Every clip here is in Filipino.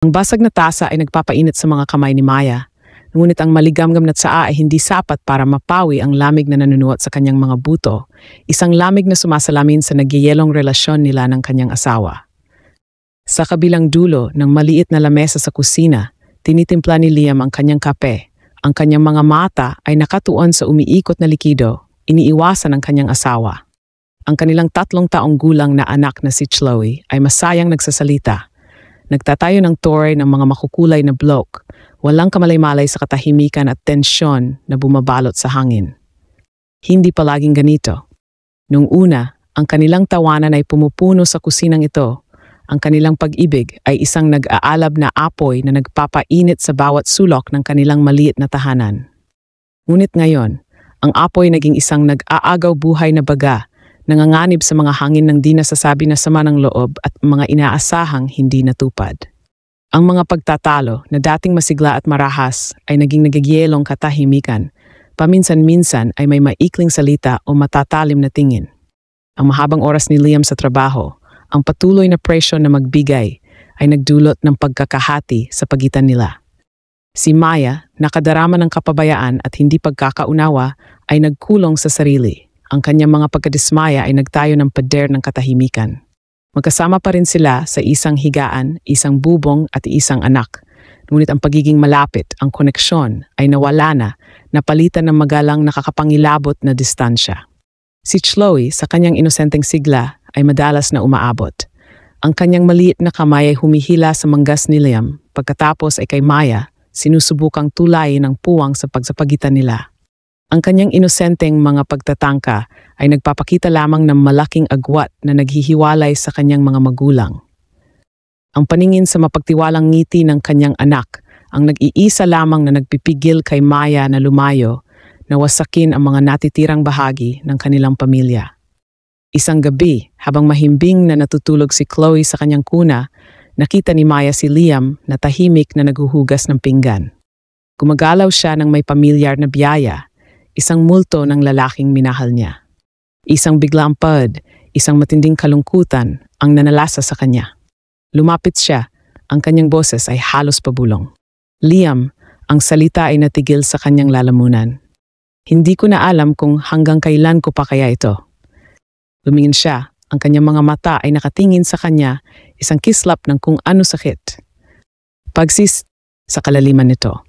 Ang basag na tasa ay nagpapainit sa mga kamay ni Maya, ngunit ang maligamgam na tsaa ay hindi sapat para mapawi ang lamig na nanunuot sa kanyang mga buto, isang lamig na sumasalamin sa nagyayelong relasyon nila ng kanyang asawa. Sa kabilang dulo ng maliit na lamesa sa kusina, tinitimpla ni Liam ang kanyang kape. Ang kanyang mga mata ay nakatuon sa umiikot na likido, iniiwasan ng kanyang asawa. Ang kanilang 3 taong gulang na anak na si Chloe ay masayang nagsasalita. Nagtatayo ng tore ng mga makukulay na bloke, walang kamalay-malay sa katahimikan at tensyon na bumabalot sa hangin. Hindi palaging ganito. Nung una, ang kanilang tawanan ay pumupuno sa kusinang ito. Ang kanilang pag-ibig ay isang nag-aalab na apoy na nagpapainit sa bawat sulok ng kanilang maliit na tahanan. Ngunit ngayon, ang apoy naging isang nag-aagaw buhay na baga, nanganganib sa mga hangin ng di nasasabi na sama ng loob at mga inaasahang hindi natupad. Ang mga pagtatalo na dating masigla at marahas ay naging nagyayelong katahimikan. Paminsan-minsan ay may maikling salita o matatalim na tingin. Ang mahabang oras ni Liam sa trabaho, ang patuloy na presyo na magbigay ay nagdulot ng pagkakahati sa pagitan nila. Si Maya, nakadarama ng kapabayaan at hindi pagkakaunawa, ay nagkulong sa sarili. Ang kanyang mga pagkadismaya ay nagtayo ng pader ng katahimikan. Magkasama pa rin sila sa isang higaan, isang bubong at isang anak. Ngunit ang pagiging malapit, ang koneksyon ay nawala na, napalitan ng magalang nakakapangilabot na distansya. Si Chloe, sa kanyang inosenteng sigla, ay madalas na umaabot. Ang kanyang maliit na kamay ay humihila sa manggas ni Liam, pagkatapos ay kay Maya, sinusubukang tulayin ang puwang sa pagsapagitan nila. Ang kanyang inosenteng mga pagtatangka ay nagpapakita lamang ng malaking agwat na naghihiwalay sa kanyang mga magulang. Ang paningin sa mapagtiwalang ngiti ng kanyang anak, ang nag-iisa lamang na nagpipigil kay Maya na lumayo, na wasakin ang mga natitirang bahagi ng kanilang pamilya. Isang gabi, habang mahimbing na natutulog si Chloe sa kanyang kuna, nakita ni Maya si Liam na tahimik na naghuhugas ng pinggan. Gumagalaw siya ng may pamilyar na biyaya, isang multo ng lalaking minahal niya. Isang biglang pad, isang matinding kalungkutan ang nanalasa sa kanya. Lumapit siya, ang kanyang boses ay halos pabulong. Liam, ang salita ay natigil sa kanyang lalamunan. Hindi ko na alam kung hanggang kailan ko pa kaya ito. Lumingin siya, ang kanyang mga mata ay nakatingin sa kanya, isang kislap ng kung ano sakit. Pagsis sa kalaliman nito.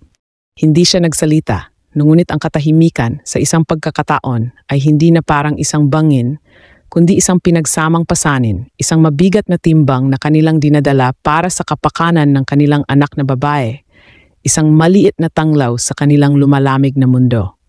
Hindi siya nagsalita. Ngunit ang katahimikan sa isang pagkakataon ay hindi na parang isang bangin, kundi isang pinagsamang pasanin, isang mabigat na timbang na kanilang dinadala para sa kapakanan ng kanilang anak na babae, isang maliit na tanglaw sa kanilang lumalamig na mundo.